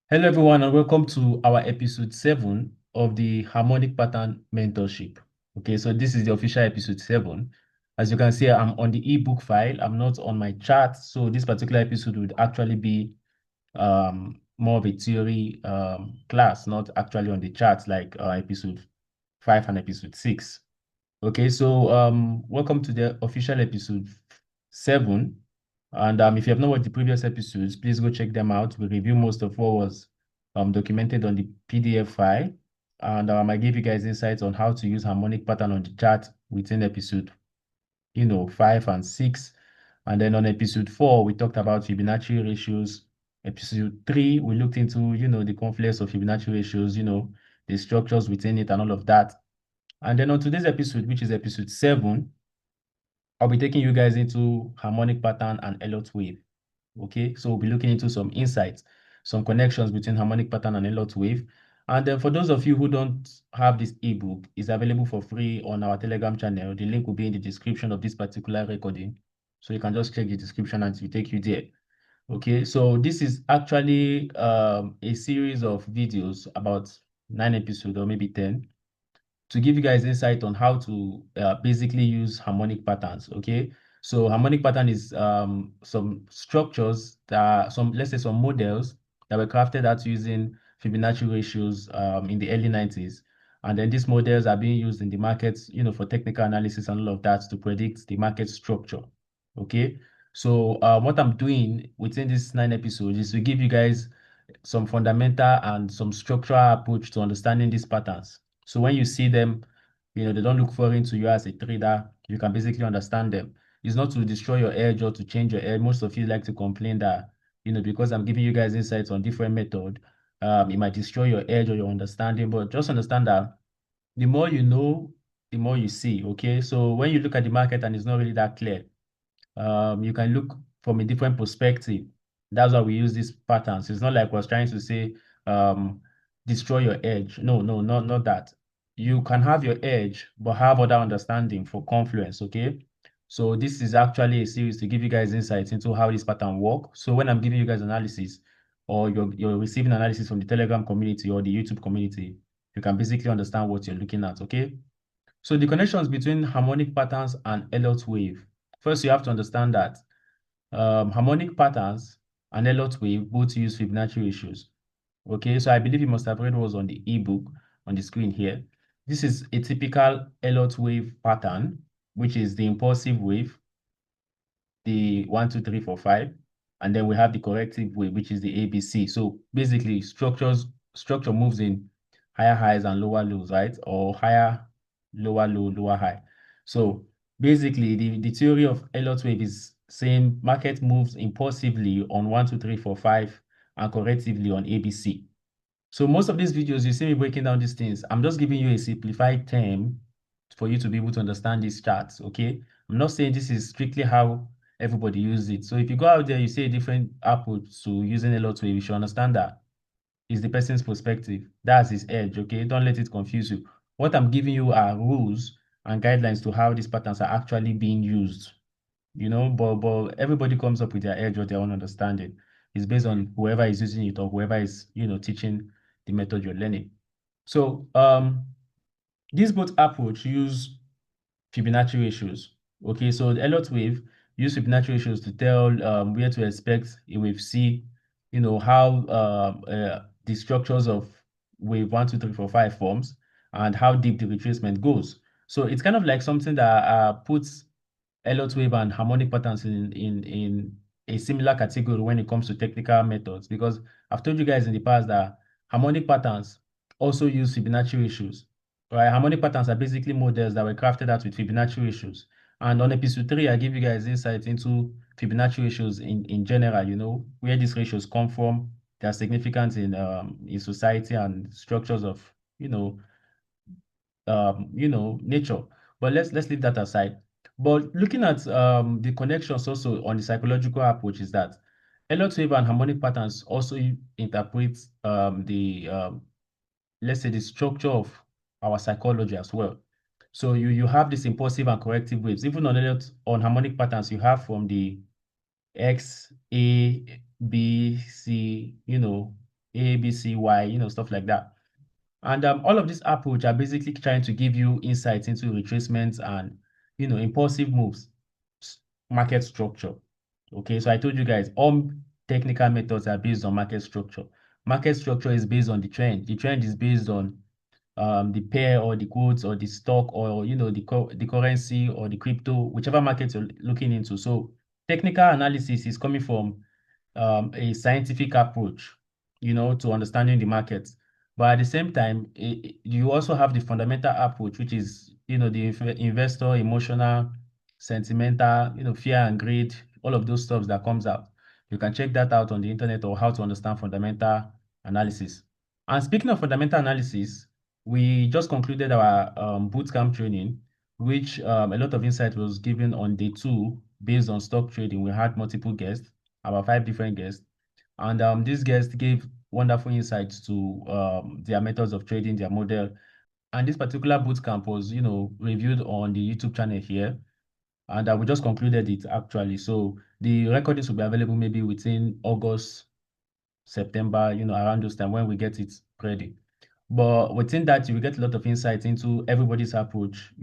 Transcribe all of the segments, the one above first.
Hello, everyone, and welcome to our episode 7 of the Harmonic Pattern Mentorship. Okay, so this is the official episode 7. As you can see, I'm on the ebook file. I'm not on my chart. So this particular episode would actually be more of a theory class, not actually on the charts like episode 5 and episode 6. Okay, so welcome to the official episode 7. And if you have not watched the previous episodes, please go check them out. We review most of what was documented on the PDF file. And I gave you guys insights on how to use harmonic pattern on the chart within episode 5 and 6. And then on episode 4, we talked about Fibonacci ratios. Episode 3, we looked into, the confluence of Fibonacci ratios, the structures within it and all of that. And then on today's episode, which is episode 7, I'll be taking you guys into harmonic pattern and Elliott wave. Okay, so we'll be looking into some insights, some connections between harmonic pattern and Elliott wave. And then for those of you who don't have this ebook, it's available for free on our Telegram channel. The link will be in the description of this particular recording. So you can just check the description and it will take you there. Okay, so this is actually a series of videos, about 9 episodes or maybe 10, to give you guys insight on how to basically use harmonic patterns. Okay, so harmonic pattern is some structures that let's say some models that were crafted out using Fibonacci ratios in the early 90s. And then these models are being used in the markets, for technical analysis and all of that to predict the market structure. Okay, so what I'm doing within these 9 episodes is to give you guys some fundamental and some structural approach to understanding these patterns. So when you see them, they don't look foreign to you as a trader. You can basically understand them. It's not to destroy your edge or to change your edge. Most of you like to complain that, because I'm giving you guys insights on different method, it might destroy your edge or your understanding. But just understand that the more you know, the more you see. Okay. So when you look at the market and it's not really that clear, you can look from a different perspective. That's why we use these patterns. It's not like we're trying to say, um, destroy your edge. No, no, not that. You can have your edge, but have other understanding for confluence, okay? So this is actually a series to give you guys insights into how this pattern work. So when I'm giving you guys analysis, or you're receiving analysis from the Telegram community or the YouTube community, you can basically understand what you're looking at, okay? So the connections between harmonic patterns and Elliott wave. First, you have to understand that harmonic patterns and Elliott wave both use Fibonacci ratios. Okay, so I believe you must have read what was on the ebook on the screen here. This is a typical Elliott wave pattern, which is the impulsive wave, the 1, 2, 3, 4, 5, and then we have the corrective wave, which is the ABC. So basically, structure moves in higher highs and lower lows, right? Or higher, lower low, lower high. So basically, the theory of Elliott wave is saying market moves impulsively on 1, 2, 3, 4, 5, and correctively on ABC. So most of these videos, you see me breaking down these things. I'm just giving you a simplified term for you to be able to understand these charts, okay? I'm not saying this is strictly how everybody uses it. So if you go out there, you see a different approach to using a lot wave, you should understand that is the person's perspective. That's his edge, okay? Don't let it confuse you. What I'm giving you are rules and guidelines to how these patterns are actually being used, but everybody comes up with their edge or their own understanding. It's based on whoever is using it or whoever is, teaching the method you're learning. So these both approach use Fibonacci ratios. Okay, so the Elliott wave use Fibonacci ratios to tell where to expect a wave C, how the structures of wave 1, 2, 3, 4, 5 forms and how deep the retracement goes. So it's kind of like something that puts Elliott wave and harmonic patterns in a similar category when it comes to technical methods, because I've told you guys in the past that harmonic patterns also use Fibonacci ratios. Right? Harmonic patterns are basically models that were crafted out with Fibonacci ratios. And on episode 3, I give you guys insight into Fibonacci ratios in general, where these ratios come from, their significance in society and structures of, nature. But let's leave that aside. But looking at the connections also on the psychological approach is that Elliott wave and harmonic patterns also interpret the let's say the structure of our psychology as well. So you have this impulsive and corrective waves. Even on harmonic patterns, you have from the X, A, B, C, A, B, C, Y, stuff like that. And all of this approach are basically trying to give you insights into retracements and, impulsive moves, market structure. Okay, so I told you guys, all technical methods are based on market structure. Market structure is based on the trend. The trend is based on the pair or the quotes or the stock or the currency or the crypto, whichever market you're looking into. So technical analysis is coming from a scientific approach, to understanding the markets. But at the same time, you also have the fundamental approach, which is, the investor, emotional, sentimental, fear and greed, all of those stuff that comes out. You can check that out on the internet or how to understand fundamental analysis. And speaking of fundamental analysis, we just concluded our bootcamp training, which a lot of insight was given on day 2 based on stock trading. We had multiple guests, about 5 different guests. And these guests gave wonderful insights to their methods of trading, their model. And this particular bootcamp was, reviewed on the YouTube channel here. And we just concluded it actually. So the recordings will be available maybe within August, September, around those time when we get it ready. But within that, you will get a lot of insight into everybody's approach,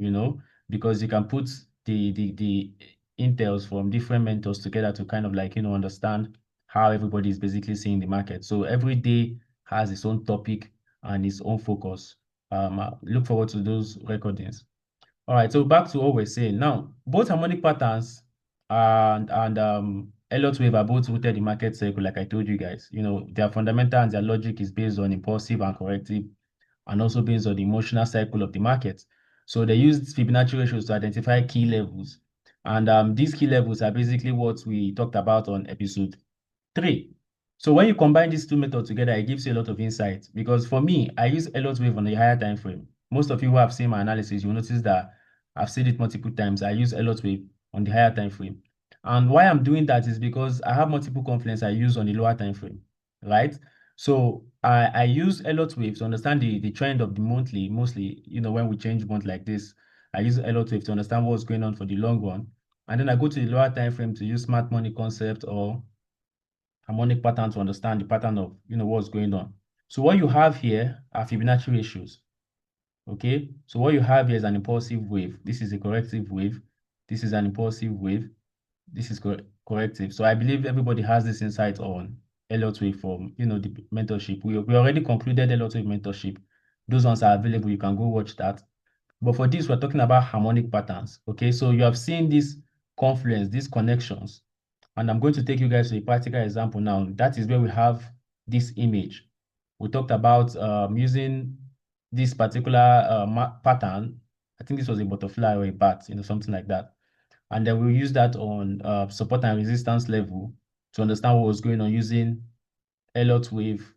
because you can put the intels from different mentors together to kind of like, understand how everybody is basically seeing the market. So every day has its own topic and its own focus. Look forward to those recordings. All right, so back to what we're saying. Now, both harmonic patterns and Elliott wave are both rooted in market cycle, like I told you guys. Their fundamental and their logic is based on impulsive and corrective, and also based on the emotional cycle of the market. So they use Fibonacci ratios to identify key levels. And these key levels are basically what we talked about on episode 3. So when you combine these two methods together, it gives you a lot of insight. Because for me, I use Elliott wave on a higher time frame. Most of you who have seen my analysis, you'll notice that I've said it multiple times. I use Elliott wave on the higher time frame. And why I'm doing that is because I have multiple confluence I use on the lower time frame, right? So I use Elliott wave to understand the trend of the monthly, mostly, when we change month like this. I use Elliott wave to understand what's going on for the long run. And then I go to the lower time frame to use smart money concept or harmonic pattern to understand the pattern of what's going on. So what you have here are Fibonacci ratios. Okay, so what you have here is an impulsive wave. This is a corrective wave. This is an impulsive wave. This is corrective. So I believe everybody has this insight on Elliott wave from the mentorship. We already concluded Elliott wave mentorship. Those ones are available. You can go watch that. But for this, we're talking about harmonic patterns. Okay, so you have seen this confluence, these connections. And I'm going to take you guys to a practical example now. That is where we have this image. We talked about using this particular pattern. I think this was a butterfly or a bat, something like that. And then we'll use that on support and resistance level to understand what was going on using Elliott wave,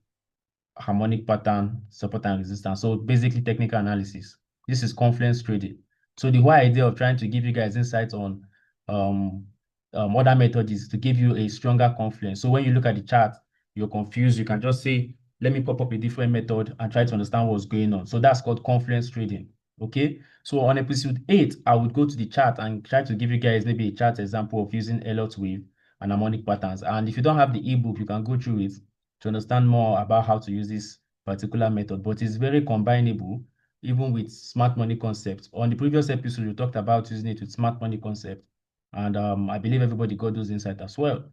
harmonic pattern, support and resistance. So basically technical analysis. This is confluence trading. So the whole idea of trying to give you guys insights on other methods is to give you a stronger confluence. So when you look at the chart, you're confused, you can just say, let me pop up a different method and try to understand what's going on. So that's called confluence trading. Okay. So on episode 8, I would go to the chart and try to give you guys maybe a chart example of using Elliott wave and harmonic patterns. And if you don't have the ebook, you can go through it to understand more about how to use this particular method. But it's very combinable even with smart money concepts. On the previous episode, we talked about using it with smart money concept. And I believe everybody got those insights as well.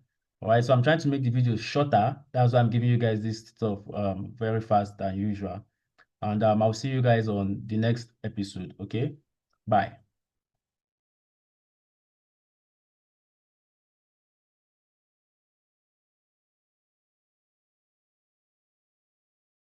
All right, so I'm trying to make the video shorter. That's why I'm giving you guys this stuff very fast than usual. And I'll see you guys on the next episode. Okay, bye.